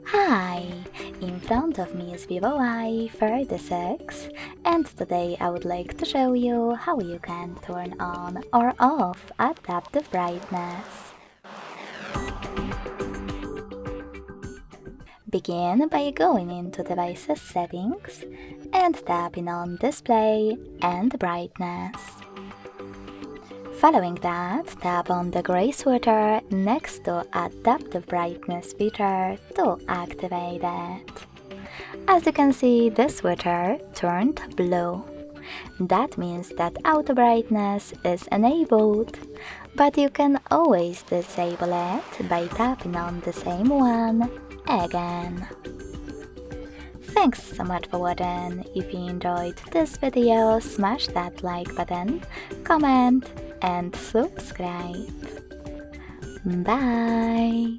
Hi! In front of me is VIVO Y36, and today I would like to show you how you can turn on or off adaptive brightness. Begin by going into Devices Settings and tapping on Display and Brightness. Following that, tap on the gray sweater next to Adaptive Brightness feature to activate it. As you can see, the sweater turned blue. That means that auto brightness is enabled, but you can always disable it by tapping on the same one again. Thanks so much for watching. If you enjoyed this video, smash that like button, comment and subscribe. Bye!